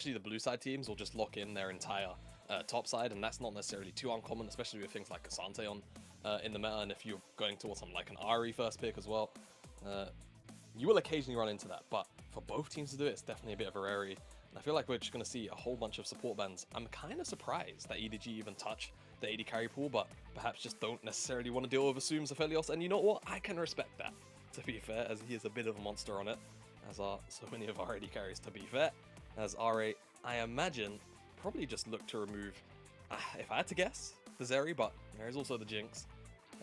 the blue side teams will just lock in their entire top side, and that's not necessarily too uncommon, especially with things like Cassante on in the meta, and if you're going towards something like an RE first pick as well, you will occasionally run into that. But for both teams to do it, it's definitely a bit of a rarity. And I feel like we're just going to see a whole bunch of support bans. I'm kind of surprised that EDG even touch the AD carry pool, but perhaps just don't necessarily want to deal with Assumes Aphelios. And you know what? I can respect that, to be fair, as he is a bit of a monster on it, as are so many of our AD carries, to be fair. As RA, I imagine, probably just look to remove, if I had to guess, the Zeri, but there is also the Jinx.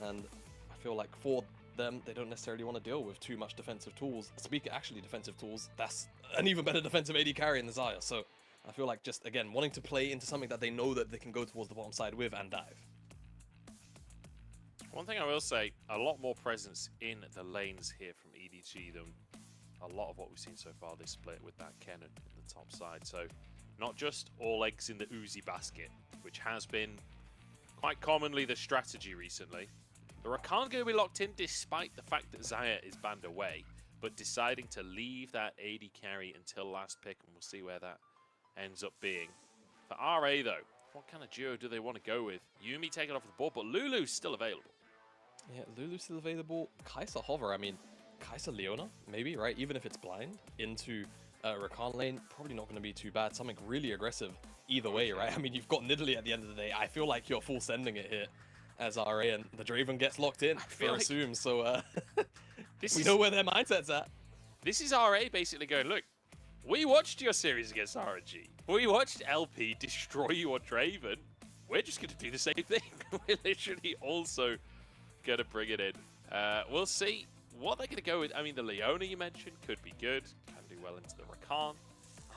And I feel like for them, they don't necessarily want to deal with too much defensive tools. Speaking actually defensive tools, that's an even better defensive AD carry in the Xayah. So I feel like just, again, wanting to play into something that they know that they can go towards the bottom side with and dive. One thing I will say, a lot more presence in the lanes here from EDG than a lot of what we've seen so far this split with that Kennen in the top side. So not just all eggs in the Uzi basket, which has been quite commonly the strategy recently. The Rakan going to be locked in despite the fact that Xayah is banned away, but deciding to leave that AD carry until last pick, and we'll see where that ends up being. For RA though, what kind of duo do they want to go with? Yuumi taken off the board, but Lulu's still available. Yeah, Lulu's still available. Kai'Sa Hover, I mean, Kai'Sa Leona, maybe, right? Even if it's blind into Rakan lane, probably not going to be too bad. Something really aggressive either way, right? I mean, you've got Nidalee at the end of the day. I feel like you're full sending it here as RA, and the Draven gets locked in for like Assume, so we know where their mindset's at. This is RA basically going, look, we watched your series against RNG. We watched LP destroy you on Draven. We're just going to do the same thing. We're literally also going to bring it in. We'll see what they're going to go with. I mean, the Leona you mentioned could be good. Can do well into the Rakan.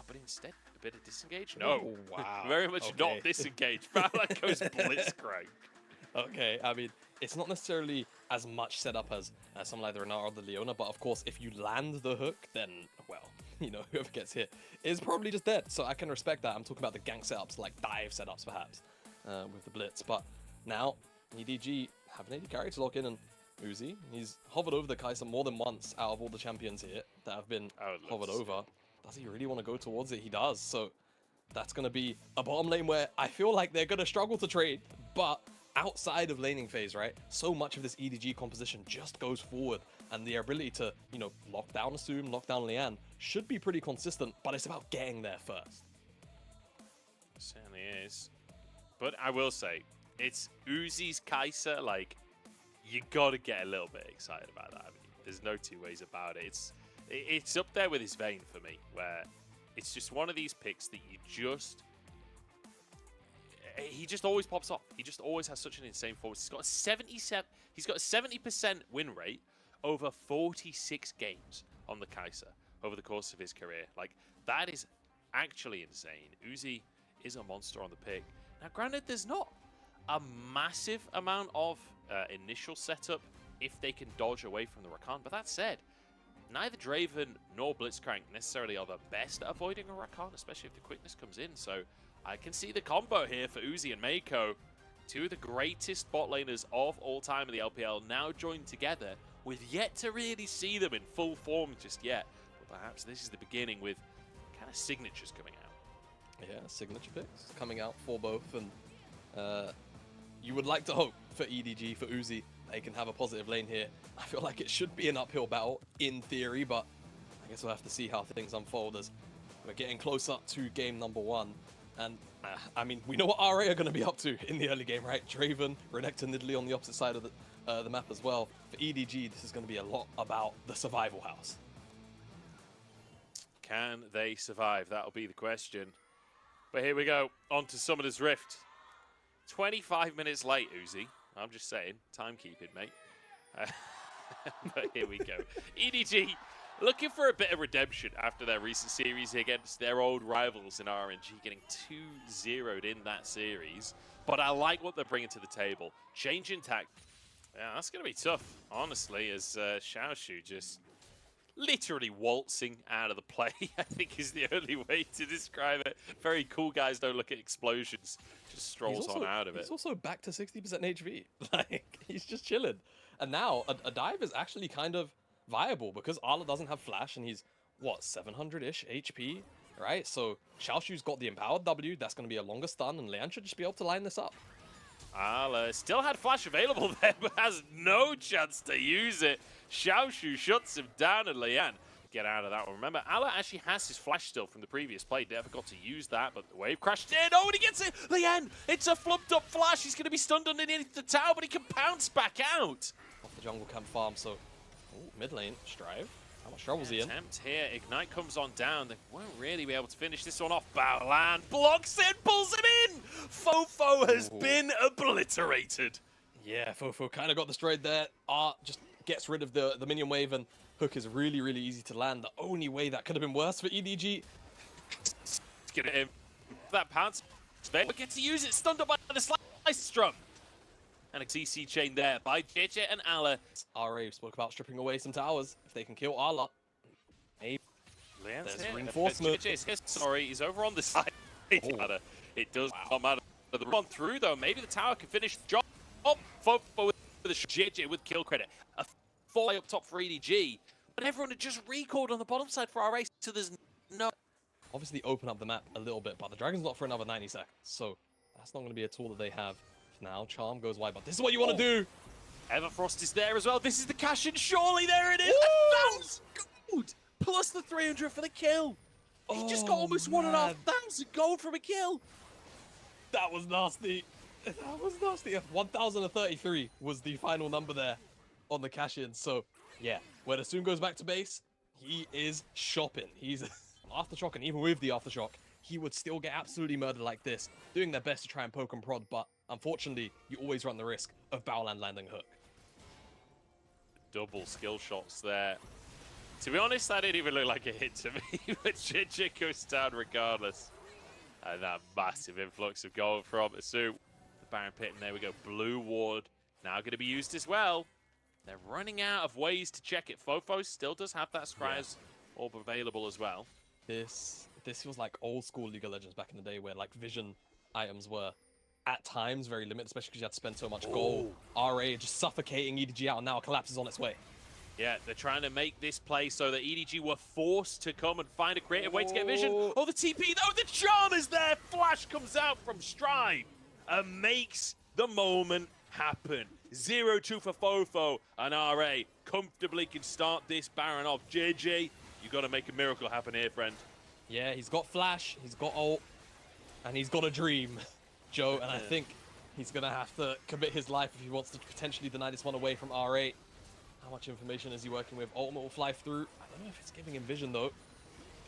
But instead, a bit of disengage? No. Oh, wow. Very much not disengage. Valak goes Blitzcrank. Okay, I mean, it's not necessarily as much setup as someone like the Renata or the Leona, but of course, if you land the hook, then, well, you know, whoever gets hit is probably just dead. So I can respect that. I'm talking about the gank setups, like dive setups, perhaps, with the Blitz. But now, EDG have an AD carry to lock in, and Uzi, he's hovered over the Kai'Sa more than once out of all the champions here that have been hovered over. Does he really want to go towards it? He does. So that's going to be a bottom lane where I feel like they're going to struggle to trade, but outside of laning phase, right, so much of this EDG composition just goes forward, and the ability to, you know, lock down Assume, lock down Lian should be pretty consistent, but it's about getting there first. It certainly is. But I will say, it's Uzi's Kai'Sa, like, you got to get a little bit excited about that. I mean, there's no two ways about it. It's up there with his vein for me, where it's just one of these picks that you just... He just always pops off. He just always has such an insane force. He's got a 70% win rate over 46 games on the Kai'Sa over the course of his career. Like, that is actually insane. Uzi is a monster on the pick. Now, granted, there's not a massive amount of initial setup if they can dodge away from the Rakan. But that said, neither Draven nor Blitzcrank necessarily are the best at avoiding a Rakan, especially if the quickness comes in. So I can see the combo here for Uzi and Meiko, two of the greatest bot laners of all time in the LPL, now joined together. We've yet to really see them in full form just yet. But perhaps this is the beginning with kind of signatures coming out. Yeah, signature picks coming out for both, and you would like to hope for EDG, for Uzi, they can have a positive lane here. I feel like it should be an uphill battle in theory, but I guess we'll have to see how things unfold as we're getting closer to game number 1. And, I mean, we know what RA are going to be up to in the early game, right? Draven, Renekton, Nidalee on the opposite side of the map as well. For EDG, this is going to be a lot about the survival house. Can they survive? That'll be the question. But here we go, on to Summoner's Rift. 25 minutes late, Uzi. I'm just saying, timekeeping, mate. But here we go. EDG looking for a bit of redemption after their recent series against their old rivals in RNG, getting 2-0'd in that series. But I like what they're bringing to the table. Change in tack. Yeah, that's going to be tough, honestly, as Xiaoshu just literally waltzing out of the play, I think is the only way to describe it. Very cool guys don't look at explosions, just strolls on out of it. He's also back to 60% HV. Like, he's just chilling. And now, a dive is actually kind of viable because Arla doesn't have flash and he's, what, 700-ish HP? right? So Xiaoshu's got the empowered W. That's going to be a longer stun, and Lian should just be able to line this up. Still had flash available there, but has no chance to use it. Xiaoshu shuts him down, and Lian get out of that one. Remember, Ala actually has his flash still from the previous play. Never got to use that, but the wave crashed in. Oh, and he gets it! Lian, it's a flubbed up flash. He's going to be stunned underneath the tower, but he can pounce back out. Off the jungle camp farm, so mid lane, Strive. How much trouble is he in? Attempt here. Ignite comes on down. They won't really be able to finish this one off. Baolan blocks it, pulls him in. Fofo has been obliterated. Yeah, Fofo kind of got destroyed there. Just gets rid of the minion wave, and hook is really, really easy to land. The only way that could have been worse for EDG. Let's get him. That pounce. But gets to use it. Stunned up by the slice strum. And a CC chain there by JJ and Ala. RA spoke about stripping away some towers. If they can kill Ala, maybe there's reinforcement. JJ's here. Sorry, he's over on the side. It does not matter. The run through, though. Maybe the tower can finish the job. Fofo with the JJ with kill credit. A 4 up top for EDG. But everyone had just recalled on the bottom side for RA, so there's no... Obviously open up the map a little bit, but the Dragon's not for another 90 seconds. So that's not going to be a tool that they have. Now Charm goes wide, but this is what you want to do. Everfrost is there as well. This is the cash in. Surely there it is. 1,000 gold plus the 300 for the kill. He just got almost 1,500 gold from a kill. That was nasty. That was nasty. 1,033 was the final number there on the cash in. So yeah, when Asum goes back to base, he is shopping. He's aftershock, and even with the aftershock, he would still get absolutely murdered like this, doing their best to try and poke and prod, but unfortunately, you always run the risk of Baolan landing a hook. Double skill shots there. To be honest, that didn't even look like a hit to me, but JJ goes down regardless. And that massive influx of gold from Asu. The Baron Pit, and there we go. Blue Ward now going to be used as well. They're running out of ways to check it. Fofo still does have that Scry's orb available as well. This feels like old school League of Legends back in the day, where like vision items were at times very limited, especially because you had to spend so much gold. RA just suffocating EDG out, and now collapse is on its way. Yeah, they're trying to make this play so that EDG were forced to come and find a creative way to get vision. Oh, the TP though, the charm is there. Flash comes out from Strive and makes the moment happen. 0-2 for Fofo, and RA comfortably can start this Baron off. JJ, you got to make a miracle happen here, friend. Yeah, he's got flash, he's got ult, and he's got a dream, Joe, and I think he's going to have to commit his life if he wants to potentially deny this one away from RA. How much information is he working with? Ultimate will fly through. I don't know if it's giving him vision, though.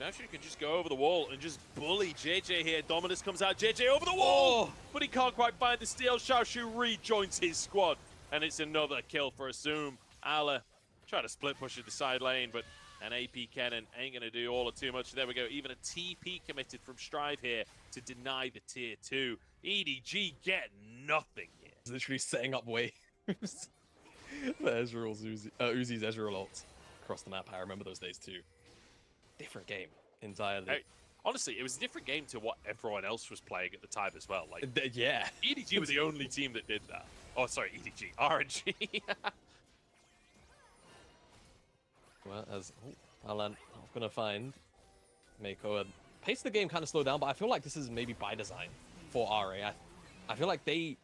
Actually, can just go over the wall and just bully JJ here. Dominus comes out, JJ over the wall! But he can't quite find the steal. Xiaoshu rejoins his squad, and it's another kill for Asum. Ala try to split push at the side lane, but an AP cannon ain't going to do all or too much. There we go. Even a TP committed from Strive here to deny the tier 2. EDG get nothing here. He's literally setting up waves. For Uzi's Ezreal ult across the map. I remember those days too. Different game entirely. Honestly, it was a different game to what everyone else was playing at the time as well. Like, yeah. EDG was the only team that did that. Oh, sorry, EDG. RNG. Well, as Alan, I'm gonna find Mako, and pace of the game kind of slowed down, but I feel like this is maybe by design for RA. I feel like they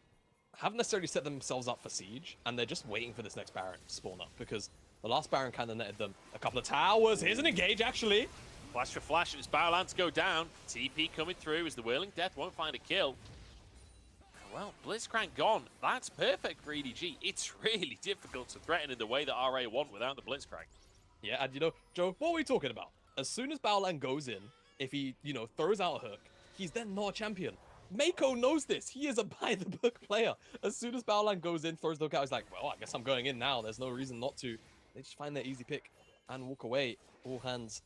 haven't necessarily set themselves up for siege, and they're just waiting for this next Baron to spawn up, because the last Baron kind of netted them a couple of towers. Here's an engage, actually. Flash for flash, and it's Baolan to go down. TP coming through as the Whirling Death won't find a kill. Well, Blitzcrank gone. That's perfect for EDG. It's really difficult to threaten in the way that RA want without the Blitzcrank. Yeah, and you know, Joe, what are we talking about? As soon as Baolan goes in, if he, throws out a hook, he's then not a champion. Mako knows this. He is a by-the-book player. As soon as Baolan goes in, throws the hook out, he's like, well, I guess I'm going in now. There's no reason not to. They just find their easy pick and walk away. All hands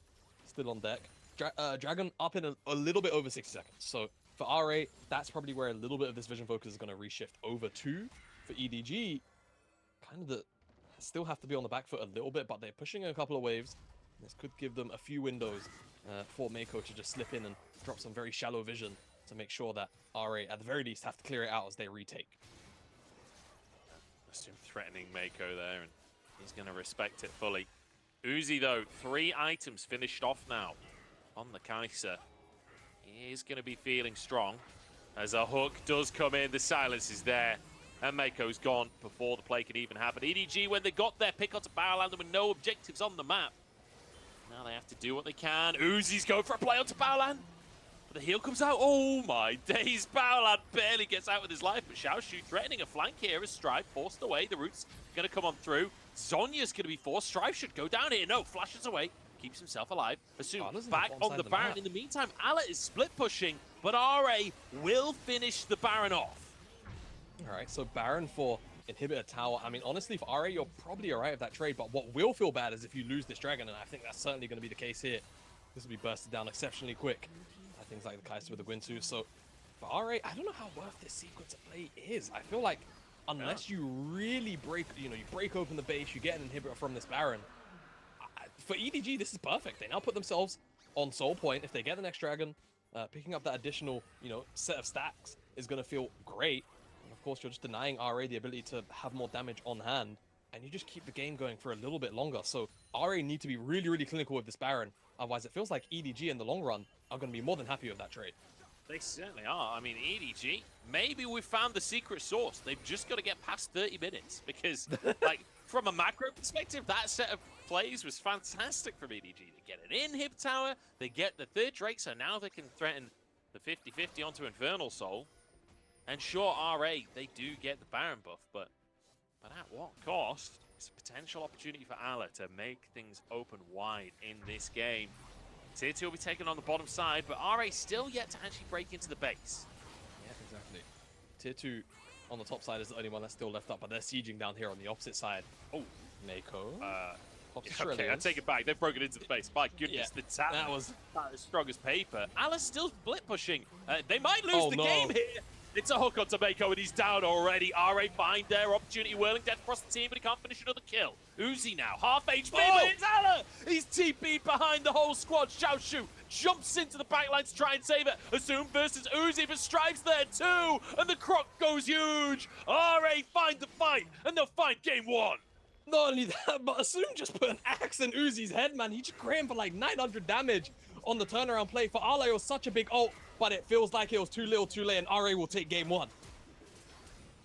still on deck. Dragon up in a little bit over 60 seconds. So for RA, that's probably where a little bit of this vision focus is going to reshift over to. For EDG, kind of still have to be on the back foot a little bit, but they're pushing a couple of waves. This could give them a few windows for Mako to just slip in and drop some very shallow vision to make sure that RA, at the very least, have to clear it out as they retake. Just him threatening Mako there, and he's going to respect it fully. Uzi, though, 3 items finished off now on the Kai'Sa. is going to be feeling strong. As a hook does come in, the silence is there. And Mako's gone before the play can even happen. EDG, when they got their pick onto Powerland, there were no objectives on the map. Now they have to do what they can. Uzi's going for a play onto Powerland. But the heal comes out. Oh my days. Powerland barely gets out with his life. But Xiaoshu threatening a flank here as Strive forced away. The root's going to come on through. Zonya's going to be forced. Strive should go down here. No, flashes away. Keeps himself alive. Assume back on the Baron. In the meantime, Allah is split pushing. But RA will finish the Baron off. All right, so Baron for Inhibitor Tower. I mean, honestly, for RA, you're probably all right with that trade, but what will feel bad is if you lose this Dragon, and I think that's certainly going to be the case here. This will be bursted down exceptionally quick. Things like the Kaiser with the Gwinsu. So, for RA, I don't know how worth this sequence of play is. I feel like unless you really break, you break open the base, you get an Inhibitor from this Baron. For EDG, this is perfect. They now put themselves on Soul Point. If they get the next Dragon, picking up that additional, set of stacks is going to feel great. Of course, you're just denying RA the ability to have more damage on hand, and you just keep the game going for a little bit longer. So RA need to be really, really clinical with this Baron. Otherwise, it feels like EDG in the long run are going to be more than happy with that trade. They certainly are. I mean, EDG, maybe we've found the secret sauce. They've just got to get past 30 minutes because, like, from a macro perspective, that set of plays was fantastic from EDG. They get an inhib tower, they get the third Drake, so now they can threaten the 50-50 onto Infernal Soul. And sure, RA, they do get the Baron buff, but at what cost? It's a potential opportunity for Allah to make things open wide in this game. Tier 2 will be taken on the bottom side, but RA still yet to actually break into the base. Yeah, exactly. Tier 2 on the top side is the only one that's still left up, but they're sieging down here on the opposite side. Oh, Mako. Okay, I take it back. They've broken into the base. My goodness, the talent that was as strong as paper. Allah's still split pushing. They might lose the game here. It's a hook onto Mako, and he's down already. RA find their opportunity, whirling death across the team, but he can't finish another kill. Uzi now, half HP, but it's Allah! He's TP'd behind the whole squad. Xiaoshu jumps into the backline to try and save it. Assume versus Uzi, but Strive's there too, and the croc goes huge. RA find the fight, and they'll find game one. Not only that, but Assume just put an axe in Uzi's head, man. He just crit him for like 900 damage on the turnaround play. For Allah, it was such a big ult, but it feels like it was too little too late, and RA will take game one.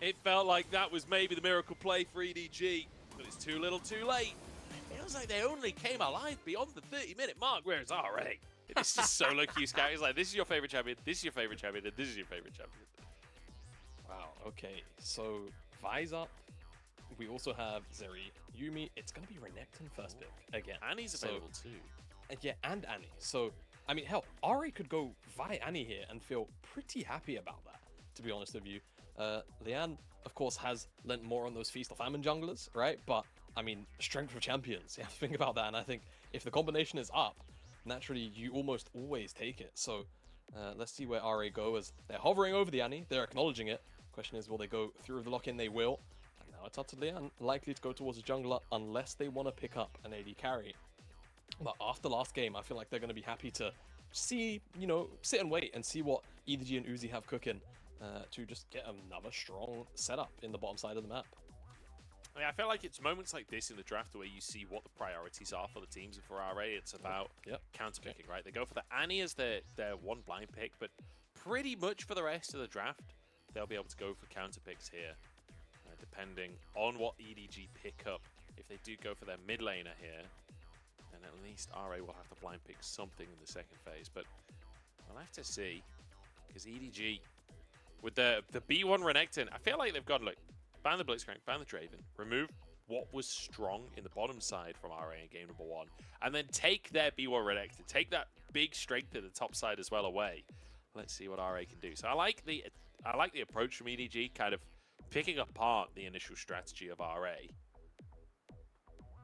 It felt like that was maybe the miracle play for EDG, but it's too little too late. It feels like they only came alive beyond the 30-minute mark. Where's RA? It's just solo queue scout. It's like, this is your favorite champion, this is your favorite champion, and this is your favorite champion. Wow, okay. So, Vi's up. We also have Zeri, Yuumi. It's going to be Renekton first pick again. Annie's available too. Yeah, and Annie. So, I mean, hell, RA could go Vi Annie here and feel pretty happy about that, to be honest with you. Lian, of course, has lent more on those Feast or Famine junglers, right? But, I mean, strength of champions. You have to think about that. And I think if the combination is up, naturally, you almost always take it. So, let's see where RA go as they're hovering over the Annie. They're acknowledging it. Question is, will they go through the lock-in? They will. And now it's up to Lian, likely to go towards a jungler unless they want to pick up an AD carry. But after last game, I feel like they're going to be happy to see, sit and wait and see what EDG and Uzi have cooking to just get another strong setup in the bottom side of the map. I mean, I feel like it's moments like this in the draft where you see what the priorities are for the teams, and for RA, it's about counter-picking, right? They go for the Annie as their one blind pick, but pretty much for the rest of the draft, they'll be able to go for counter-picks here, depending on what EDG pick up. If they do go for their mid laner here, and at least RA will have to blind pick something in the second phase, but we'll have to see, because EDG, with the B1 Renekton, I feel like they've got to look, ban the Blitzcrank, ban the Draven, remove what was strong in the bottom side from RA in game number 1, and then take their B1 Renekton, take that big strength at the top side as well away. Let's see what RA can do. So I like the approach from EDG, kind of picking apart the initial strategy of RA.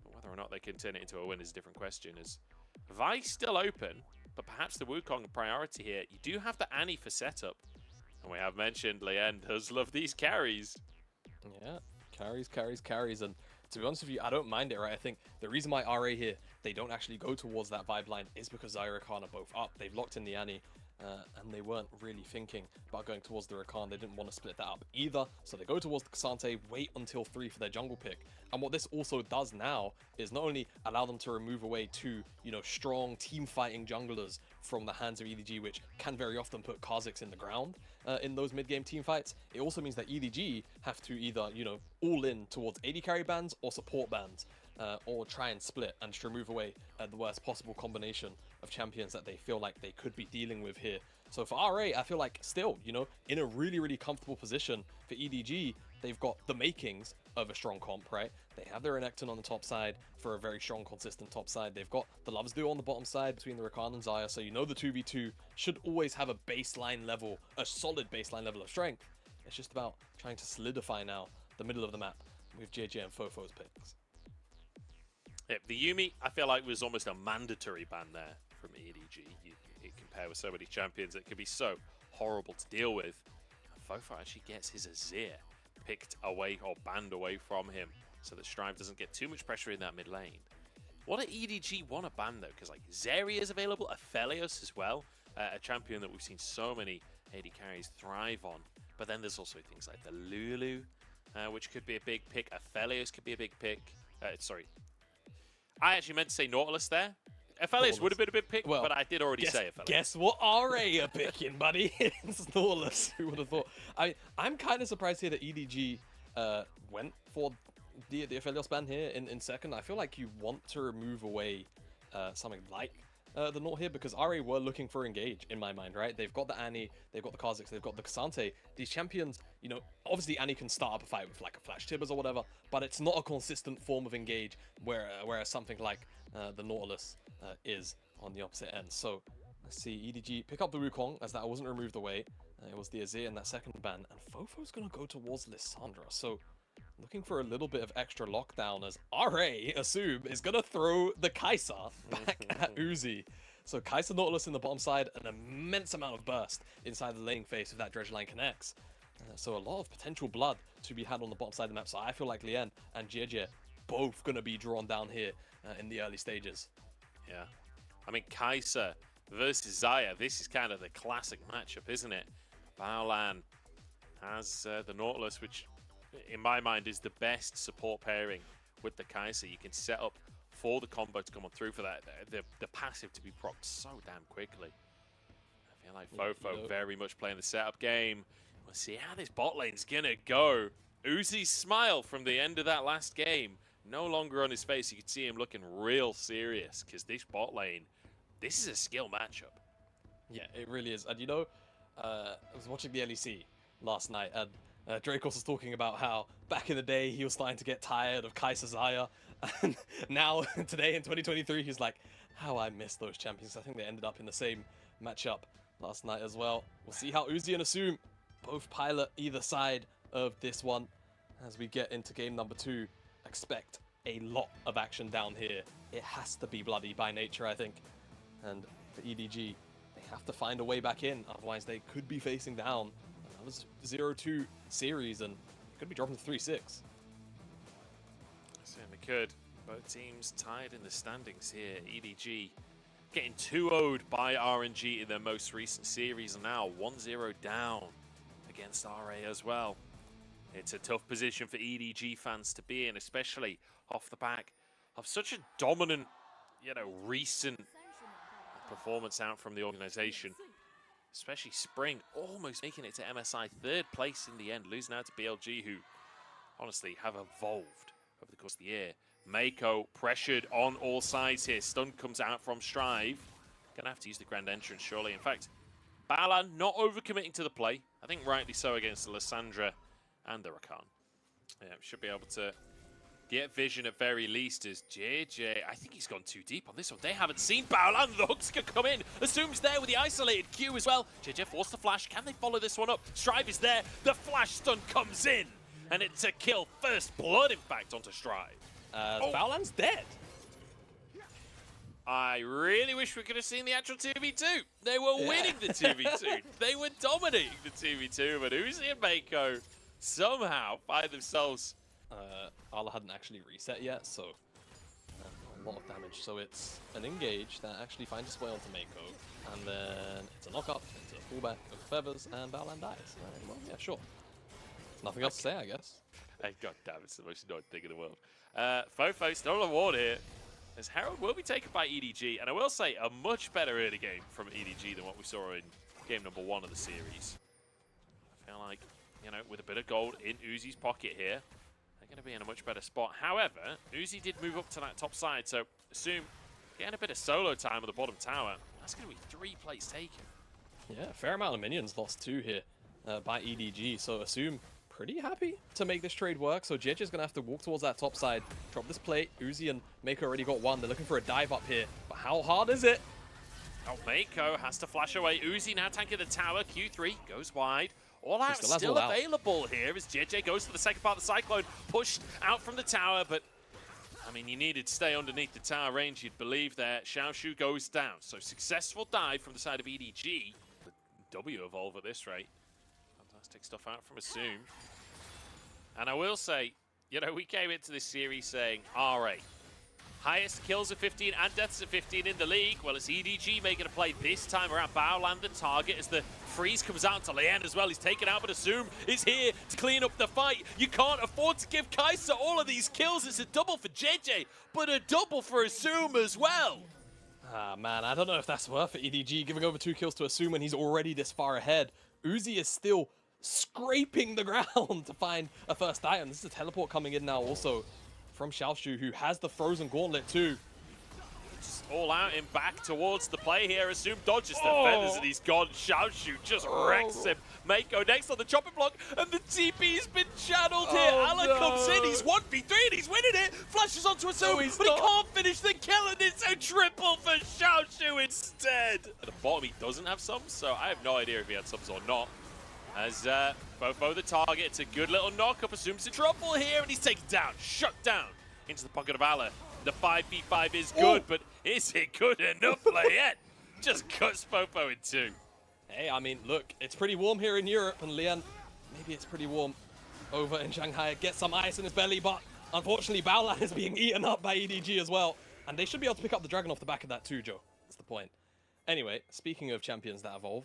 Whether or not they can turn it into a win is a different question. As Vi's still open, but perhaps the Wukong priority here. You do have the Annie for setup. And we have mentioned Lian does love these carries. Yeah, carries. And to be honest with you, I don't mind it, right? I think the reason why RA here, they don't actually go towards that Vibe line is because Zyra Khan are both up. They've locked in the Annie. And they weren't really thinking about going towards the Rakan. They didn't want to split that up either. So they go towards the K'Sante, wait until 3 for their jungle pick. And what this also does now is not only allow them to remove away 2, strong team fighting junglers from the hands of EDG, which can very often put Kha'Zix in the ground in those mid-game team fights. It also means that EDG have to either, you know, all in towards AD carry bans or support bans, or try and split and just remove away the worst possible combination of champions that they feel like they could be dealing with here. So for RA, I feel like still, you know, in a really, really comfortable position. For EDG, they've got the makings of a strong comp, right? They have their Renekton on the top side for a very strong, consistent top side. They've got the Loves Duo on the bottom side between the Rakan and Xayah, so you know the 2v2 should always have a baseline level, a solid baseline level of strength. It's just about trying to solidify now the middle of the map with JJ and Fofo's picks. Yeah, the Yuumi, I feel like, was almost a mandatory ban there from EDG. You compare with so many champions, it could be so horrible to deal with. And Fofo actually gets his Azir picked away or banned away from him so that Strive doesn't get too much pressure in that mid lane. What do EDG want to ban though? Because like Zeri is available, Aphelios as well, a champion that we've seen so many AD carries thrive on. But then there's also things like the Lulu, which could be a big pick. Aphelios could be a big pick. Sorry, I actually meant to say Nautilus there. Aphelios would have been a big pick, well, but I did already say Aphelios. Guess what RA are picking, buddy? It's Nautilus. Who would have thought? I'm kind of surprised here that EDG went for the Aphelios ban here in second. I feel like you want to remove away something like the Naut here, because RA were looking for engage in my mind, right? They've got the Annie, they've got the Kha'Zix, they've got the K'Sante. These champions, you know, obviously Annie can start up a fight with like a Flash Tibbers or whatever, but it's not a consistent form of engage, whereas something like the Nautilus is on the opposite end. So let's see, EDG pick up the Wukong as that wasn't removed away. It was the Azir in that second ban, and Fofo's gonna go towards Lissandra. So looking for a little bit of extra lockdown as RA, assume, is going to throw the Kai'Sa back at Uzi. So Kai'Sa Nautilus in the bottom side, an immense amount of burst inside the laning phase if that dredge line connects. So a lot of potential blood to be had on the bottom side of the map. So I feel like Lien and JJ both going to be drawn down here in the early stages. Yeah. I mean, Kai'Sa versus Xayah, this is kind of the classic matchup, isn't it? Baolan has the Nautilus, which in my mind is the best support pairing with the Kai'Sa. You can set up for the combo to come on through for that, the passive to be procced so damn quickly. I feel like Fofo very much playing the setup game. We'll see how this bot lane's gonna go. Uzi's smile from the end of that last game no longer on his face. You can see him looking real serious, because this bot lane, this is a skill matchup. Yeah, it really is. And you know, I was watching the LEC last night, and Dracos was talking about how back in the day he was starting to get tired of Kai'Sa Xayah, and now today in 2023 he's like, how I miss those champions. I think they ended up in the same matchup last night as well. We'll see how Uzi and Assume both pilot either side of this one as we get into game number 2. Expect a lot of action down here. It has to be bloody by nature, I think. And for EDG, they have to find a way back in, otherwise they could be facing down. That was 0-2 series and could be dropping to 3-6. Certainly could. Both teams tied in the standings here. EDG getting 2-0'd by RNG in their most recent series, and now 1-0 down against RA as well. It's a tough position for EDG fans to be in, especially off the back of such a dominant, you know, recent performance out from the organization. Especially Spring almost making it to MSI 3rd place in the end, losing out to BLG, who honestly have evolved over the course of the year. Mako pressured on all sides here. Stun comes out from Strive. Gonna have to use the Grand Entrance, surely. In fact, Balan not overcommitting to the play. I think rightly so against the Lissandra and the Rakan. Yeah, should be able to get vision at very least as JJ, I think he's gone too deep on this one. They haven't seen Baolan. The hooks can come in. Assumes there with the isolated Q as well. JJ forced the flash. Can they follow this one up? Strive is there. The flash stun comes in. And it's a kill. First blood, in fact, onto Strive. Baolan's dead. I really wish we could have seen the actual 2v2. They were winning the 2v2. They were dominating the 2v2, but Uzi and Mako somehow find themselves... Ala hadn't actually reset yet, so a lot of damage. So it's an engage that actually finds its way onto Mako, and then it's a knock-up, it's a pullback of feathers, and Baolan dies. Well, yeah, sure. Nothing else to say, I guess. Hey, God damn, it's the most annoying thing in the world. Fofo still on the ward here. as Herald will be taken by EDG, and I will say a much better early game from EDG than what we saw in game number 1 of the series. I feel like, you know, with a bit of gold in Uzi's pocket here, they're going to be in a much better spot. However, Uzi did move up to that top side, so assume getting a bit of solo time at the bottom tower. That's going to be 3 plates taken. Yeah, a fair amount of minions lost too here by EDG, so assume pretty happy to make this trade work. So JJ's going to have to walk towards that top side, drop this plate. Uzi and Mako already got one. They're looking for a dive up here, but how hard is it? Oh, Mako has to flash away. Uzi now tanking the tower. Q3 goes wide. All Out still available here as JJ goes to the second part of the Cyclone, pushed out from the tower, but I mean, you needed to stay underneath the tower range, you'd believe there. Xiaoshu goes down. So successful dive from the side of EDG. The W evolve at this rate. Fantastic stuff out from Assume. And I will say, you know, we came into this series saying RA. Highest kills of 15 and deaths of 15 in the league. Well, it's EDG making a play this time around. Bao the target as the freeze comes out to Lian as well. He's taken out, but Assume is here to clean up the fight. You can't afford to give Kai'Sa all of these kills. It's a double for JJ, but a double for Assume as well. Ah, man, I don't know if that's worth it. EDG giving over 2 kills to Assume when he's already this far ahead. Uzi is still scraping the ground to find a first item. This is a teleport coming in now also from Xiaoshu, who has the frozen gauntlet too. Just all out and back towards the play here. Assume dodges the feathers and he's gone. Xiaoshu just wrecks him. Mako next on the chopping block, and the TP's been channeled here. Alan comes in, he's 1v3 and he's winning it. Flashes onto Assume, but he can't finish the kill, and it's a triple for Xiaoshu instead. At the bottom, he doesn't have subs, so I have no idea if he had subs or not. As Fofo the target, it's a good little knock-up, Assumes the trouble here, and he's taken down, shut down into the pocket of Allah. The 5v5 is good, but is it good enough, Layette? Just cuts Fofo in 2. Hey, I mean, look, it's pretty warm here in Europe, and Lian, maybe it's pretty warm over in Shanghai. Gets some ice in his belly, but unfortunately, Baolan is being eaten up by EDG as well. And they should be able to pick up the dragon off the back of that too, Joe. That's the point. Anyway, speaking of champions that evolve,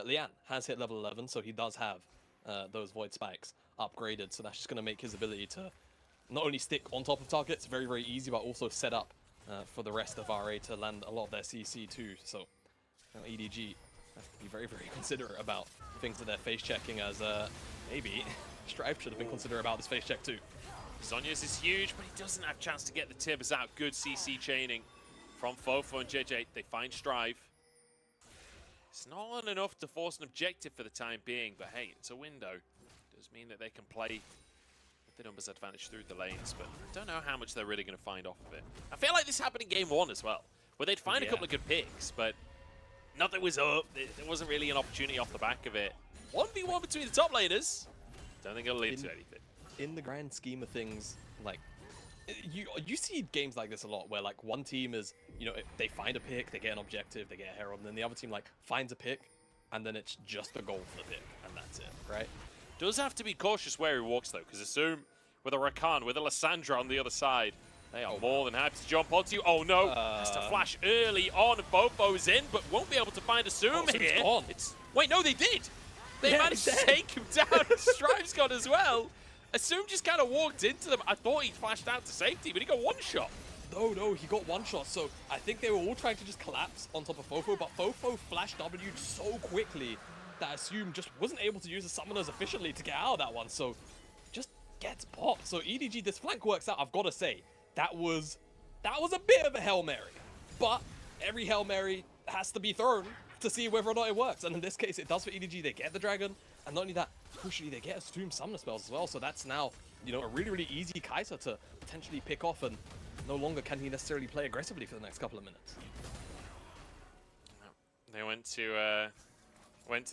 Lian has hit level 11, so he does have those Void Spikes upgraded. So that's just going to make his ability to not only stick on top of targets, very, very easy, but also set up for the rest of RA to land a lot of their CC too. So EDG have to be very, very considerate about things that they're face checking, as maybe Strife should have been considerate about this face check too. Sonya's is huge, but he doesn't have a chance to get the Tibbers out. Good CC chaining from Fofo and JJ. They find Strife. It's not enough to force an objective for the time being, but hey, it's a window. It does mean that they can play with the numbers advantage through the lanes, but I don't know how much they're really going to find off of it. I feel like this happened in game 1 as well, where they'd find a couple of good picks, but nothing was up. There wasn't really an opportunity off the back of it. 1v1 between the top laners. Don't think it'll lead to anything. In the grand scheme of things, like, you see games like this a lot, where like one team is, you know, they find a pick, they get an objective, they get a herald, and then the other team like finds a pick, and then it's just a goal for the pick, and that's it, right? Does have to be cautious where he walks though, because Assume with a Rakan, with a Lissandra on the other side, they are more than happy to jump onto. Oh no, has to flash early on. Bofo's in, but won't be able to find Assume here. Wait, no, they did. They managed to take him down. Strife's gone as well. Assume just kind of walked into them. I thought he flashed out to safety, but he got one shot. No, he got one shot. So I think they were all trying to just collapse on top of Fofo, but Fofo flashed W'd so quickly that Assume just wasn't able to use the summoners efficiently to get out of that one. So just gets popped. So EDG, this flank works out. I've got to say, that was a bit of a Hail Mary. But every Hail Mary has to be thrown to see whether or not it works. And in this case, it does for EDG. They get the dragon. And not only that, crucially, they get Assume summoner spells as well. So that's now, you know, a really, really easy Kai'Sa to potentially pick off, and no longer can he necessarily play aggressively for the next couple of minutes. They went to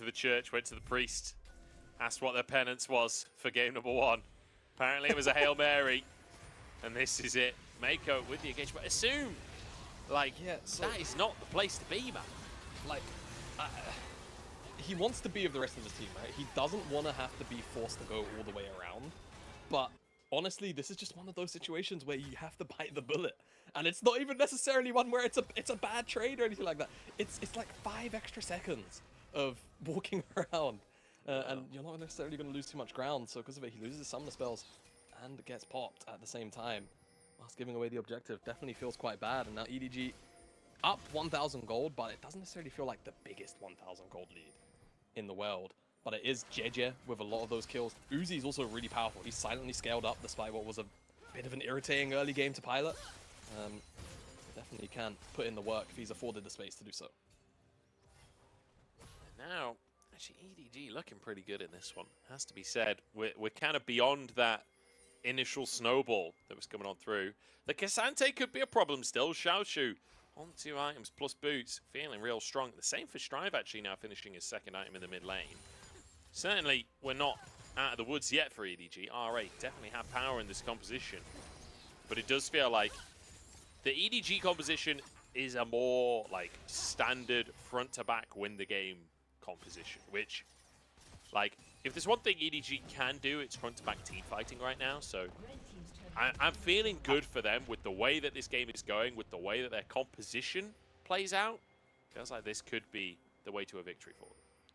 the church, went to the priest, asked what their penance was for game number 1. Apparently it was a Hail Mary, and this is it. Mako with the engagement. Assume, like, that is not the place to be, man. Like, he wants to be of the rest of his team, right? He doesn't want to have to be forced to go all the way around. But honestly, this is just one of those situations where you have to bite the bullet. And it's not even necessarily one where it's a bad trade or anything like that. It's like 5 extra seconds of walking around. And you're not necessarily going to lose too much ground. So because of it, he loses his summoner spells and gets popped at the same time. whilst giving away the objective. Definitely feels quite bad. And now EDG up 1,000 gold, but it doesn't necessarily feel like the biggest 1,000 gold lead in the world. But it is JJ with a lot of those kills. Uzi's also really powerful. He's silently scaled up despite what was a bit of an irritating early game to pilot. Definitely can put in the work if he's afforded the space to do so. Now, actually, EDG looking pretty good in this one, has to be said. We're kind of beyond that initial snowball that was coming on through. The Cassante could be a problem still. Xiaoshu on 2 items plus boots, feeling real strong. The same for Strive, actually, now finishing his 2nd item in the mid lane. Certainly, we're not out of the woods yet for EDG. RA definitely have power in this composition. But it does feel like the EDG composition is a more like standard front-to-back win the game composition, which, like, if there's one thing EDG can do, it's front-to-back team fighting right now. So I'm feeling good for them with the way that this game is going, with the way that their composition plays out. Feels like this could be the way to a victory for them.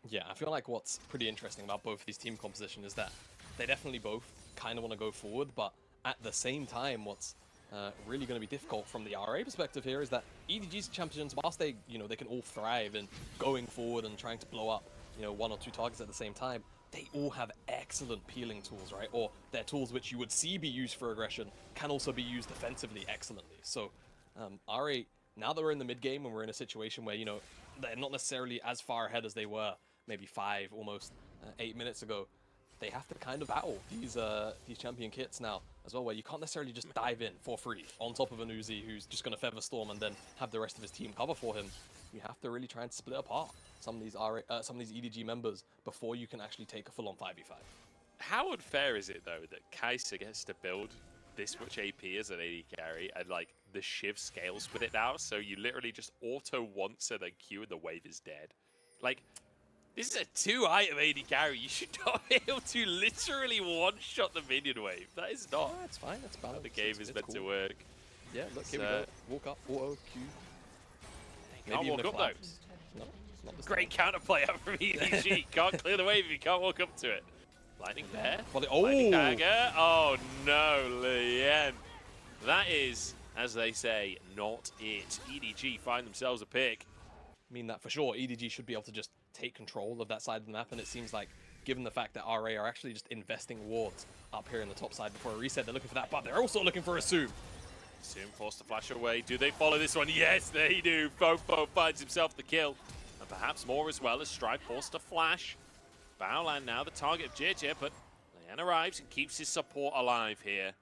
Yeah, I feel like what's pretty interesting about both these team composition is that they definitely both kind of want to go forward, but at the same time, what's really going to be difficult from the RA perspective here is that EDG's champions, whilst they, they can all thrive in going forward and trying to blow up, 1 or 2 targets at the same time, they all have excellent peeling tools, right? Or their tools which you would see be used for aggression can also be used defensively excellently. So RA, now that we're in the mid game and we're in a situation where, they're not necessarily as far ahead as they were maybe 5, almost 8 minutes ago, they have to kind of battle these champion kits now as well, where you can't necessarily just dive in for free on top of an Uzi who's just going to Feather Storm and then have the rest of his team cover for him. You have to really try and split apart some of these EDG members before you can actually take a full-on 5v5. How unfair is it, though, that Kai'Sa gets to build this much AP as an AD carry, and, like, the Shiv scales with it now, so you literally just auto once and then Q and the wave is dead? Like, this is a 2-item AD carry. You should not be able to literally one-shot the minion wave. That is not. It's fine. It's balanced. The game is meant to work. Yeah, look, here we go. Walk up, auto, Q. Can't walk up, though. No, not this Great counterplay out from EDG. Can't clear the wave if you can't walk up to it. Lightning Bear. Lightning Dagger. Oh, no, Lien. That is, as they say, not it. EDG find themselves a pick. I mean that for sure. EDG should be able to just take control of that side of the map, and it seems like, given the fact that RA are actually just investing wards up here in the top side before a reset, they're looking for that, but they're also looking for a Zoom. Zoom forced to flash away. Do they follow this one? Yes, they do. Fofo finds himself the kill, and perhaps more as well as Strive forced to flash. Baolan now the target of JJ, but Lian arrives and keeps his support alive here.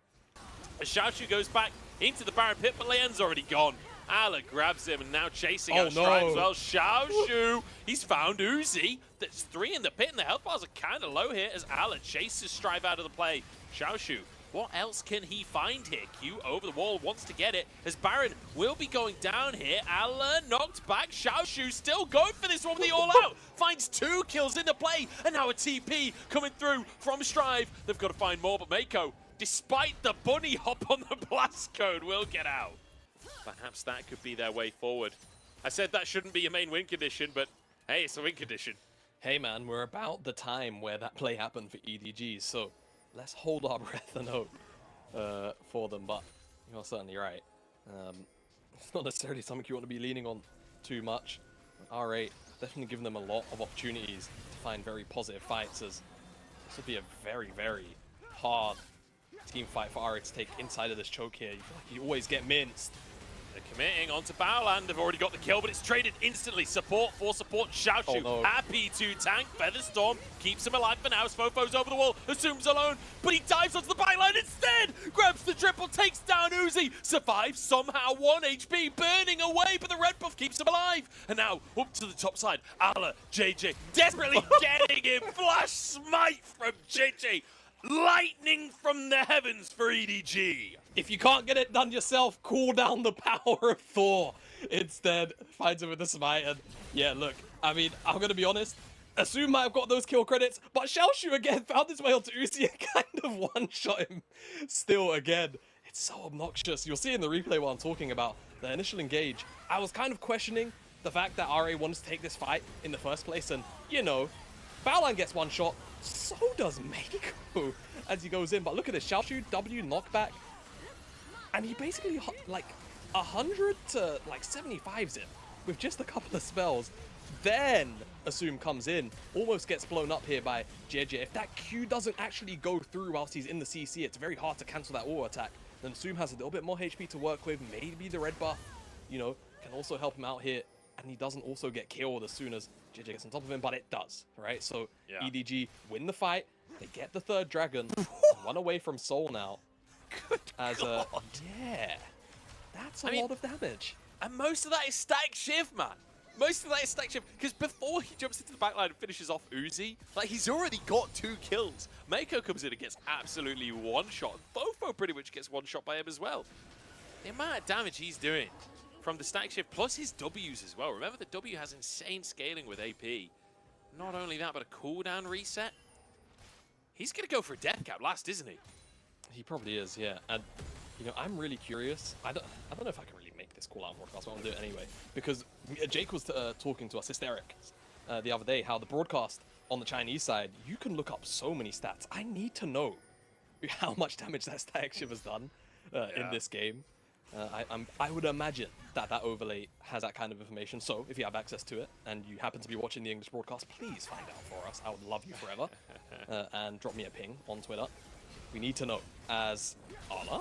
As Xiaoshu goes back into the Baron pit, but Lian's already gone. Ala grabs him and now chasing out Strive as well. Xiaoshu, he's found Uzi. There's 3 in the pit, and the health bars are kind of low here as Ala chases Strive out of the play. Xiaoshu, what else can he find here? Q over the wall, wants to get it, as Baron will be going down here. Ala knocked back. Xiaoshu still going for this one with the all-out. Finds 2 kills in the play, and now a TP coming through from Strive. They've got to find more, but Mako, despite the bunny hop on the blast code, will get out. Perhaps that could be their way forward. I said that shouldn't be your main win condition, but hey, it's a win condition. Hey man, we're about the time where that play happened for EDG, so let's hold our breath and hope for them, but you're certainly right. It's not necessarily something you want to be leaning on too much. RA definitely giving them a lot of opportunities to find very positive fights, as this would be a very, very hard team fight for RA to take inside of this choke here. You feel like you always get minced. They're committing onto Baolan. They've already got the kill, but it's traded instantly. Support for support. Xiaoshu happy to tank. Featherstorm keeps him alive for now. Fofo's over the wall, assumes alone, but he dives onto the byline instead. Grabs the triple, takes down Uzi, survives somehow. 1 HP, burning away, but the red buff keeps him alive. And now up to the top side. Ala, JJ, desperately getting him. Flash smite from JJ. Lightning from the heavens for EDG. If you can't get it done yourself, call down the power of Thor. Instead, finds him with the smite, and yeah, look, I mean, I'm gonna be honest, Assume might have got those kill credits, but Xiaoshu again found his way onto Uzi and kind of one-shot him still again. It's so obnoxious. You'll see in the replay what I'm talking about, the initial engage. I was kind of questioning the fact that RA wanted to take this fight in the first place, and, you know, Baolan gets one shot, so does Mako as he goes in. But look at this, Xiaoshu W knockback. and he basically like 100 to like 75s it with just a couple of spells. Then Assume comes in, almost gets blown up here by JJ. If that Q doesn't actually go through whilst he's in the CC, it's very hard to cancel that auto attack. Then Assume has a little bit more HP to work with. Maybe the red buff, you know, can also help him out here. And he doesn't also get killed as soon as JJ gets on top of him, but it does, right? So Yeah. EDG win the fight. They get the third dragon. Run away from Soul now. Good As God. yeah, that's a I mean, lot of damage. And most of that is static shift, man. Most of that is static shift. Because before he jumps into the backline and finishes off Uzi, like, he's already got 2 kills. Mako comes in and gets absolutely one-shot. Fofo pretty much gets one-shot by him as well. The amount of damage he's doing from the static shift, plus his Ws as well. Remember, the W has insane scaling with AP. Not only that, but a cooldown reset. He's going to go for a death cap last, isn't he? He probably is, yeah. And you know, I'm really curious. I don't know if I can really make this call out on broadcast, but I'm gonna do it anyway. Because Jake was talking to us, hysteric, the other day, how the broadcast on the Chinese side, you can look up so many stats. I need to know how much damage that static shift has done in this game. I would imagine that that overlay has that kind of information. So if you have access to it and you happen to be watching the English broadcast, please find out for us. I would love you forever. And drop me a ping on Twitter. We need to know. As Ana?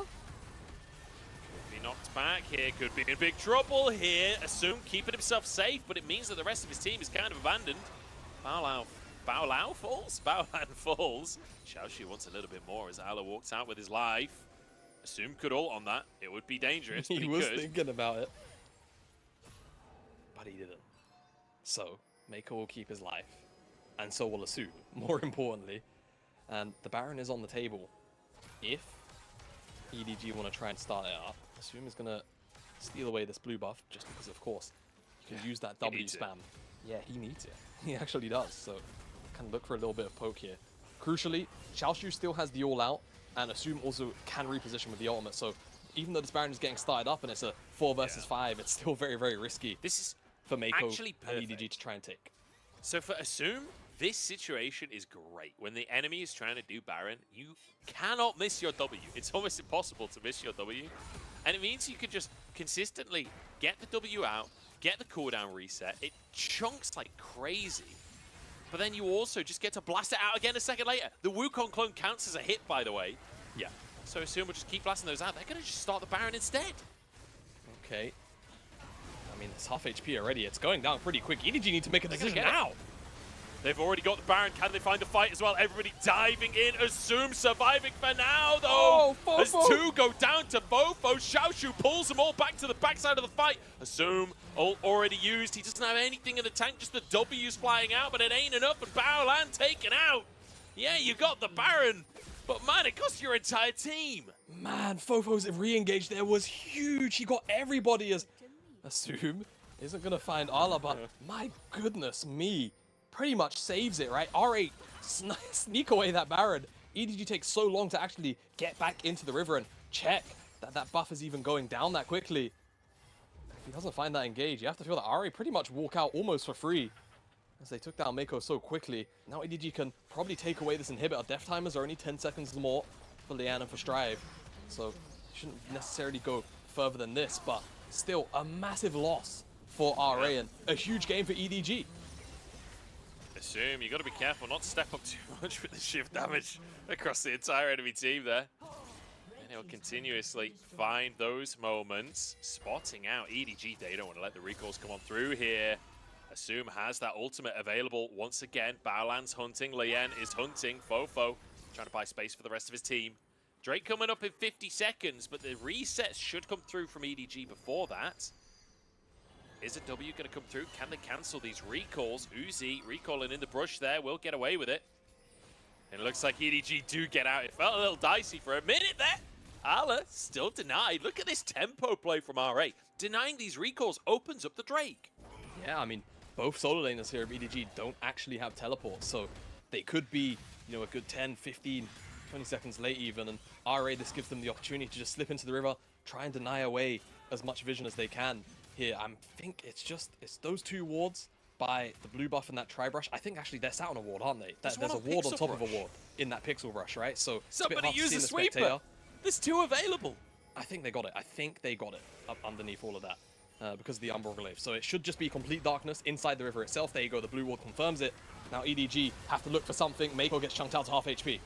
Be knocked back here, could be in big trouble here. Assume keeping himself safe, but it means that the rest of his team is kind of abandoned. Baolao falls? Baolan falls. Xiaoxu wants a little bit more as Ala walks out with his life. Assume could ult on that. It would be dangerous, but he he was could. thinking about it. But he didn't. So, Mako will keep his life. And so will Assume, more importantly. And the Baron is on the table. If EDG want to try and start it up, Assume is going to steal away this blue buff, just because, of course, you can use that W spam. Yeah, he needs it. He actually does. So, can look for a little bit of poke here. Crucially, Xiaoxu still has the all-out, and Assume also can reposition with the ultimate. So, even though this Baron is getting started up and it's a 4 versus 5, it's still very, very risky. This is for Mako actually and perfect. EDG to try and take. So for Assume, this situation is great. When the enemy is trying to do Baron, you cannot miss your W. It's almost impossible to miss your W. And it means you can just consistently get the W out, get the cooldown reset. It chunks like crazy. But then you also just get to blast it out again a second later. The Wukong clone counts as a hit, by the way. Yeah. So Assume will just keep blasting those out. They're going to just start the Baron instead. Okay. I mean, it's half HP already. It's going down pretty quick. EDG need to make a decision now. They've already got the Baron. Can they find a fight as well? Everybody diving in. Assume surviving for now, though. Oh, as 2 go down to Fofo. Xiaoxu pulls them all back to the backside of the fight. Assume ult already used. He doesn't have anything in the tank, just the W's flying out, but it ain't enough. And Baolan taken out. Yeah, you got the Baron, but man, it cost your entire team. Man, Fofo's re-engage there was huge. He got everybody as Assume isn't going to find Ala, but my goodness me. Pretty much saves it, right? RA sneak away that Baron. EDG takes so long to actually get back into the river and check that that buff is even going down that quickly. If he doesn't find that engage, you have to feel that RA pretty much walk out almost for free as they took down Mako so quickly. Now EDG can probably take away this inhibitor. Death timers are only 10 seconds more for Lian and for Strive, so shouldn't necessarily go further than this, but still a massive loss for RA and a huge game for EDG. Assume you got to be careful not to step up too much with the shift damage across the entire enemy team there. And he'll continuously find those moments, spotting out EDG. They don't want to let the recalls come on through here. Assume has that ultimate available once again. Baolan's hunting, Lien is hunting, Fofo trying to buy space for the rest of his team. Drake coming up in 50 seconds, but the resets should come through from EDG before that. Is a W going to come through? Can they cancel these recalls? Uzi recalling in the brush there, will get away with it. And it looks like EDG do get out. It felt a little dicey for a minute there. Ala still denied. Look at this tempo play from RA. Denying these recalls opens up the Drake. Yeah, I mean, both solo laners here of EDG don't actually have teleports, so they could be, you know, a good 10, 15, 20 seconds late even, and RA, this gives them the opportunity to just slip into the river, try and deny away as much vision as they can. Here, I think it's those 2 wards by the blue buff and that tri-brush. I think actually they're sat on a ward, aren't they? There's a ward on top of a ward in that pixel brush, right? So somebody use a sweeper. Spectator. There's 2 available. I think they got it. I think they got it up underneath all of that because of the Umbral Glaive. So it should just be complete darkness inside the river itself. There you go. The blue ward confirms it. Now EDG have to look for something. Mako gets chunked out to half HP.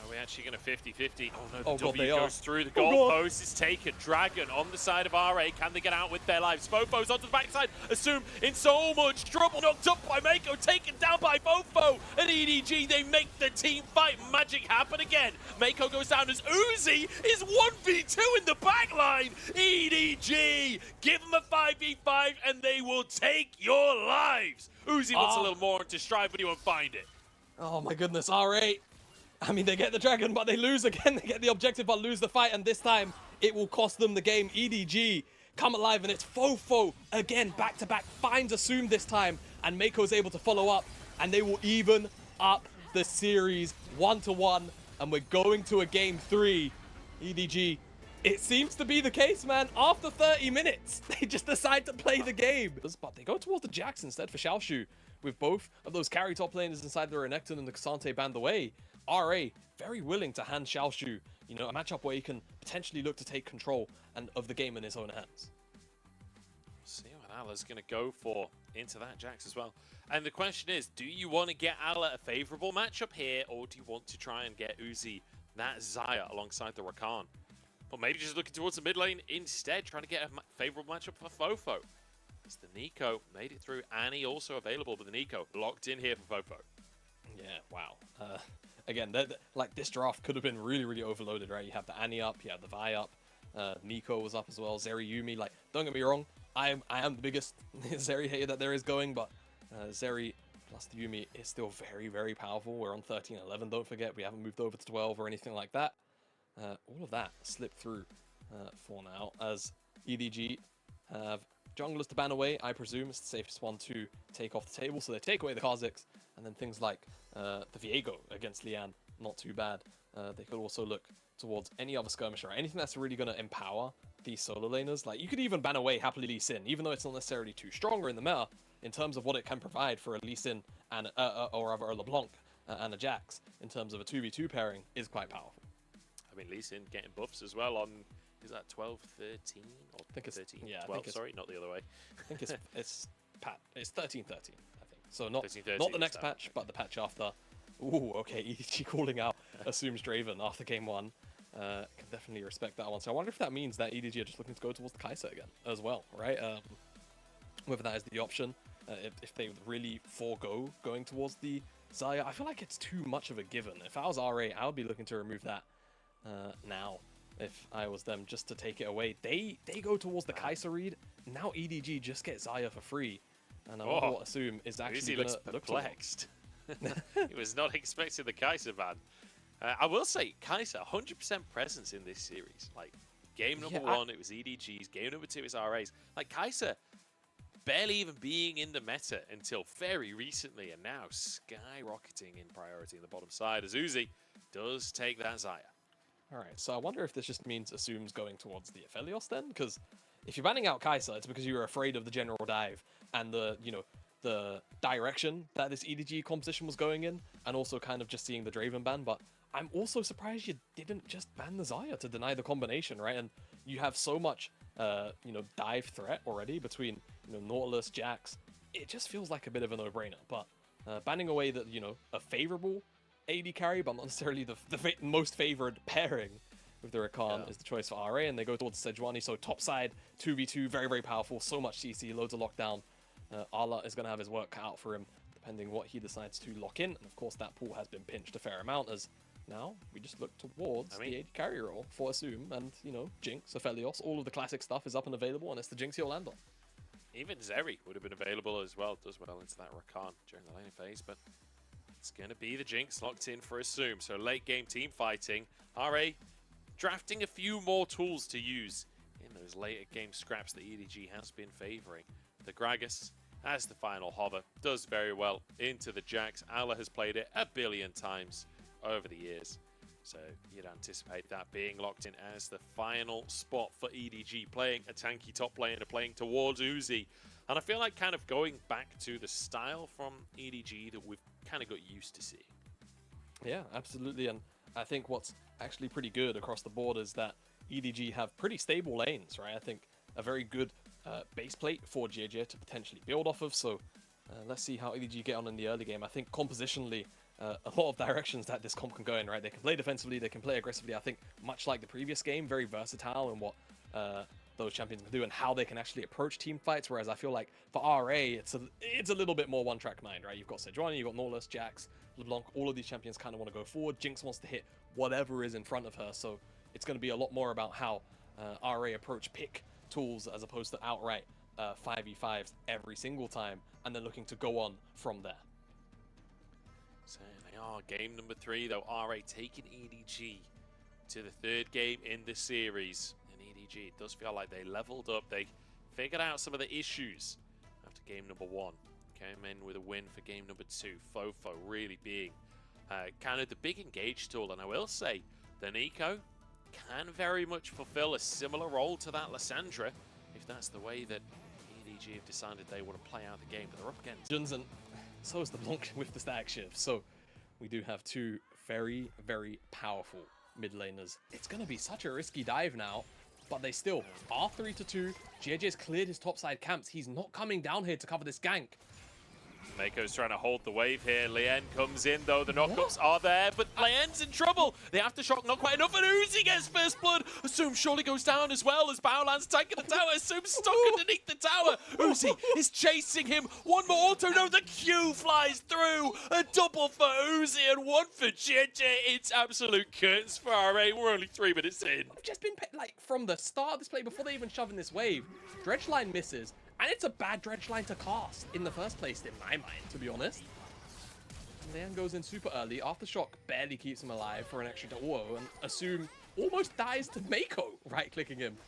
Are we actually going to 50-50? Oh no, the Oh, God, W they goes are. through the Oh, goalpost. It's taken. Dragon on the side of RA. Can they get out with their lives? Fofo's onto the backside. Assume in so much trouble. Knocked up by Mako. Taken down by Fofo. And EDG, they make the team fight magic happen again. Mako goes down as Uzi is 1v2 in the backline. EDG, give them a 5v5 and they will take your lives. Uzi wants a little more to strive, but he won't find it. Oh my goodness, RA. I mean, they get the dragon, but they lose again. They get the objective, but lose the fight. And this time, it will cost them the game. EDG come alive, and it's Fofo again, back-to-back, finds Assume this time. And Mako's able to follow up, and they will even up the series 1-1. And we're going to a game 3. EDG, it seems to be the case, man. After 30 minutes, they just decide to play the game. But they go towards the Jax instead for Xiaoshu, with both of those carry top laners inside the Renekton and the K'Sante banned away. RA very willing to hand Xiaoshu, you know, a matchup where he can potentially look to take control of the game in his own hands. See what Allah's going to go for into that Jax as well. And the question is, do you want to get Allah a favorable matchup here, or do you want to try and get Uzi that Xayah alongside the Rakan? Or maybe just looking towards the mid lane instead, trying to get a favorable matchup for Fofo. As the Nico made it through, Annie also available, but the Nico locked in here for Fofo. Yeah, wow. Again, like this draft could have been really, really overloaded, right? You have the Annie up, you have the Vi up, Nico was up as well, Zeri Yumi. Like, don't get me wrong, I am the biggest Zeri hater that there is going, but Zeri plus the Yumi is still very, very powerful. We're on 13-11, don't forget. We haven't moved over to 12 or anything like that. All of that slipped through for now, as EDG have junglers to ban away. I presume it's the safest one to take off the table, so they take away the Kha'Zix, and then things like the Viego against Lian, not too bad. They could also look towards any other skirmisher, anything that's really going to empower these solo laners. Like, you could even ban away happily Lee Sin, even though it's not necessarily too stronger in the meta in terms of what it can provide for a Lee Sin and or rather a LeBlanc and a Jax in terms of a 2v2 pairing is quite powerful. I mean, Lee Sin getting buffs as well on, is that 12, 13? Or I think it's 13, yeah, 12, sorry, not the other way. I think it's 13-13, I think. So not 13, 13 not the next that, patch, okay. but the patch after. Ooh, okay, EDG calling out assumes Draven after game 1. Can definitely respect that one. So I wonder if that means that EDG are just looking to go towards the Kai'Sa again as well, right? Whether that is the option, if they would really forego going towards the Xayah. I feel like it's too much of a given. If I was RA, I would be looking to remove that now. If I was them, just to take it away. They go towards the Kai'Sa read. Now EDG just get Xayah for free. And I wonder what Assume is actually going to look perplexed. He was not expecting the Kai'Sa ban. I will say, Kai'Sa, 100% presence in this series. Like, game number 1, it was EDG's. Game number 2 is RA's. Like, Kai'Sa barely even being in the meta until very recently, and now skyrocketing in priority in the bottom side as Uzi does take that Xayah. Alright, so I wonder if this just means Assume's going towards the Aphelios then? Because if you're banning out Kai'Sa, it's because you were afraid of the general dive and the, you know, the direction that this EDG composition was going in, and also kind of just seeing the Draven ban. But I'm also surprised you didn't just ban the Xayah to deny the combination, right? And you have so much, you know, dive threat already between, you know, Nautilus, Jax. It just feels like a bit of a no-brainer. But banning away the, you know, a favorable AD carry, but not necessarily the most favored pairing with the Rakan is the choice for RA, and they go towards Sejuani. So top side 2v2, very, very powerful, so much CC, loads of lockdown. Allah is going to have his work cut out for him, depending what he decides to lock in. And of course, that pool has been pinched a fair amount, as now we just look towards the AD carry role for Assume, and, you know, Jinx, Aphelios, all of the classic stuff is up and available, and it's the Jinx you'll land on. Even Zeri would have been available as well, does well into that Rakan during the laning phase, but it's going to be the Jinx locked in for Assume. So late game team fighting, RA drafting a few more tools to use in those later game scraps that EDG has been favoring. The Gragas, as the final hover, does very well into the Jax. Allah has played it a billion times over the years, so you'd anticipate that being locked in as the final spot for EDG, playing a tanky top laner, playing towards Uzi. And I feel like kind of going back to the style from EDG that we've kind of got used to seeing. Yeah, absolutely. And I think what's actually pretty good across the board is that EDG have pretty stable lanes, right? I think a very good base plate for JJ to potentially build off of. So let's see how EDG get on in the early game. I think compositionally, a lot of directions that this comp can go in, right? They can play defensively, they can play aggressively. I think much like the previous game, very versatile in what those champions can do and how they can actually approach team fights. Whereas I feel like for RA, it's a little bit more one-track mind, right? You've got Sejuani, you've got Nautilus, Jax, LeBlanc. All of these champions kind of want to go forward. Jinx wants to hit whatever is in front of her. So it's going to be a lot more about how RA approach pick tools as opposed to outright 5v5s every single time and then looking to go on from there. So they are game number 3 though. RA taking EDG to the 3rd game in the series. And EDG, it does feel like they leveled up. They figured out some of the issues after game number 1. Came in with a win for game number 2. Fofo really being kind of the big engage tool. And I will say, the Nico can very much fulfill a similar role to that Lissandra if that's the way that EDG have decided they want to play out the game. But they're up against Juns, and so is the Blanc with the stack shift. So we do have 2 very, very powerful mid laners. It's going to be such a risky dive now, but they still are 3-2. JJ's cleared his topside camps. He's not coming down here to cover this gank. Mako's trying to hold the wave here. Lien comes in though. The knockups are there, but Lien's in trouble. The aftershock not quite enough, and Uzi gets first blood. Assume surely goes down as well as Baolan's tanking the tower. Assume's stuck underneath the tower. Uzi is chasing him. One more auto. No, the Q flies through. A double for Uzi and 1 for JJ. It's absolute curtains for RA. We're only 3 minutes in. I've just been like from the start of this play before they even shove in this wave. Dredge line misses. And it's a bad dredge line to cast in the first place, in my mind, to be honest. Leon goes in super early. Aftershock barely keeps him alive for an extra whoa, and Assume almost dies to Mako, right-clicking him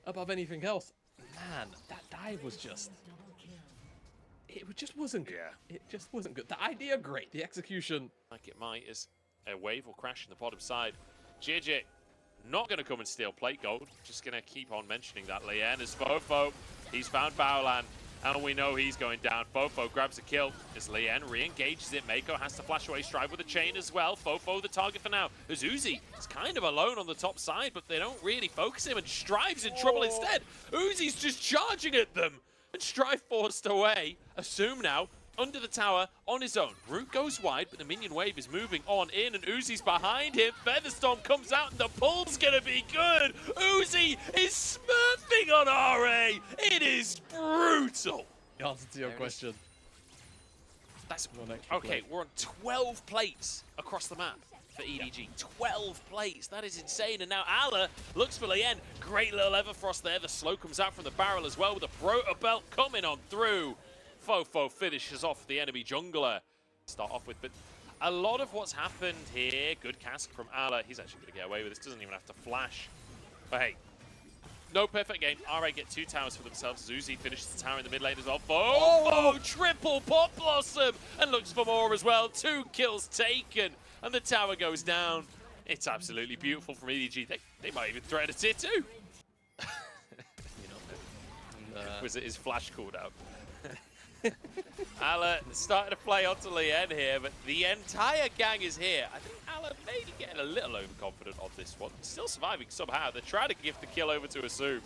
above anything else. Man, that dive was just... It just wasn't good. Yeah. It just wasn't good. The idea, great. The execution... Like it might, as a wave will crash in the bottom side. JJ not going to come and steal plate gold. Just going to keep on mentioning that. Lien is Fofo. He's found Baolan, and we know he's going down. Fofo grabs a kill as Lien re-engages it. Mako has to flash away, Strive with a chain as well. Fofo the target for now. As Uzi is kind of alone on the top side, but they don't really focus him, and Strive's in trouble instead. Uzi's just charging at them, and Strive forced away. Assume now under the tower on his own. Root goes wide, but the minion wave is moving on in, and Uzi's behind him. Featherstorm comes out, and the pull's gonna be good. Uzi is smurfing on RA. It is brutal. The answer to your question. That's okay. We're on 12 plates across the map for EDG. 12 plates. That is insane. And now Ala looks for Lien. Great little Everfrost there. The slow comes out from the barrel as well with the Proto Belt coming on through. Fofo finishes off the enemy jungler. Start off with, but a lot of what's happened here, good cast from Ala. He's actually going to get away with this, doesn't even have to flash. But hey, no perfect game. RA get 2 towers for themselves. Uzi finishes the tower in the mid lane as well. Fofo, triple Pop Blossom, and looks for more as well. 2 kills taken, and the tower goes down. It's absolutely beautiful from EDG. They might even threaten a tier 2. You know, was it his flash cooldown? Ala starting to play onto Lien here, but the entire gang is here. I think Ala maybe getting a little overconfident on this one. Still surviving somehow. They're trying to give the kill over to Assume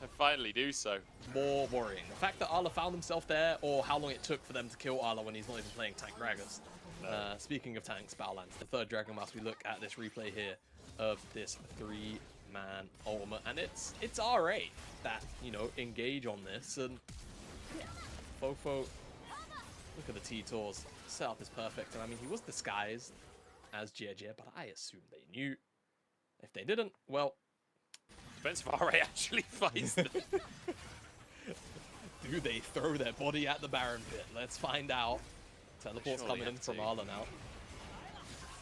and finally do so. More worrying. The fact that Ala found himself there, or how long it took for them to kill Ala when he's not even playing tank Gragas. No. Speaking of tanks, Baolan's the 3rd Dragon Mask. We look at this replay here of this 3-man ultimate, and it's RA that, you know, engage on this, and Fofo, look at the T-Tours. Setup is perfect, and I mean, he was disguised as JJ, but I assume they knew. If they didn't, well... Depends if RA actually fights them. Do they throw their body at the Baron Pit? Let's find out. Teleport's coming in from Ala now.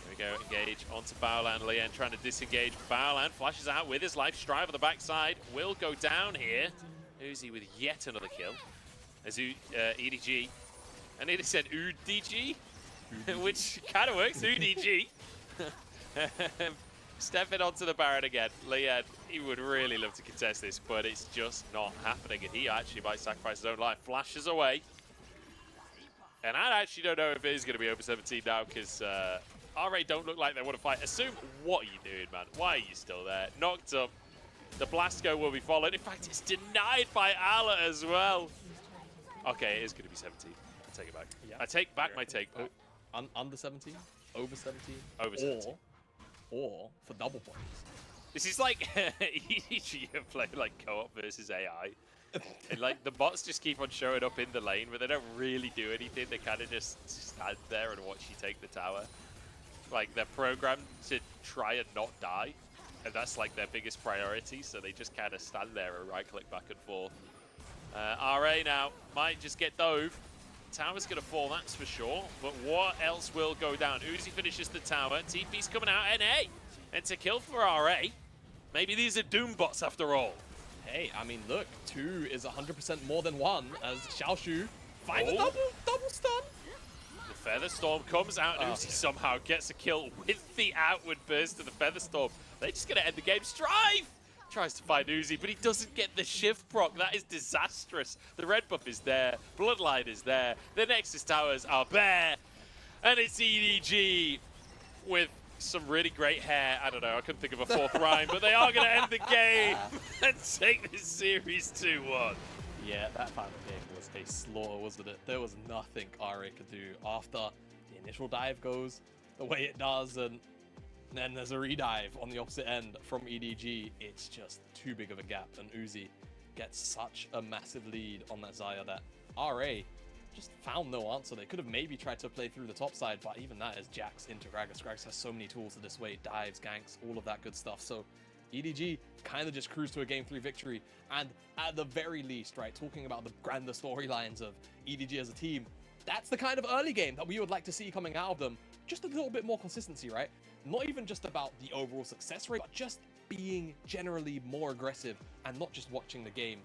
Here we go, engage onto Baolan. Lien trying to disengage. Baolan flashes out with his life. Strive on the backside will go down here. Uzi with yet another kill. As EDG, I nearly said UDG, which kind of works, UDG. Stepping onto the Baron again. Lien, he would really love to contest this, but it's just not happening. And he actually might sacrifice his own life. Flashes away. And I actually don't know if it is going to be over 17 now, because RA don't look like they want to fight. Assume, what are you doing, man? Why are you still there? Knocked up. The Blasco will be followed. In fact, it's denied by Ala as well. Okay, it is going to be 17. I take it back. Yeah. I take back my take back. Under 17? Over 17? Over 17. Or for double points. This is like EDG play like co-op versus AI. And like the bots just keep on showing up in the lane, but they don't really do anything. They kind of just stand there and watch you take the tower. Like they're programmed to try and not die, and that's like their biggest priority. So they just kind of stand there and right-click back and forth. RA now might just get dove. Tower's gonna fall, that's for sure. But what else will go down? Uzi finishes the tower. TP's coming out, NA, and to kill for RA. Maybe these are Doom bots after all. Hey, I mean, look, 2 is 100% more than 1 as Xiaoshu finds a double stun. The Feather Storm comes out, and Uzi somehow gets a kill with the outward burst of the Feather Storm. They're just going to end the game. Strive tries to find Uzi, but he doesn't get the shift proc. That is disastrous. The red buff is there. Bloodline is there. The Nexus towers are bare. And it's EDG with some really great hair. I don't know, I couldn't think of a fourth rhyme, but they are going to end the game and take this series 2-1. Yeah, that final game was a slaughter, wasn't it? There was nothing RA could do after the initial dive goes the way it does, and then there's a redive on the opposite end from EDG. It's just too big of a gap, and Uzi gets such a massive lead on that Xayah that RA just found no answer. They could have maybe tried to play through the top side, but even that is Jax into Gragas. Gragas has so many tools to this way, dives, ganks, all of that good stuff. So EDG kind of just cruised to a Game 3 victory. And at the very least, right, talking about the grander storylines of EDG as a team, that's the kind of early game that we would like to see coming out of them. Just a little bit more consistency, right? Not even just about the overall success rate, but just being generally more aggressive and not just watching the game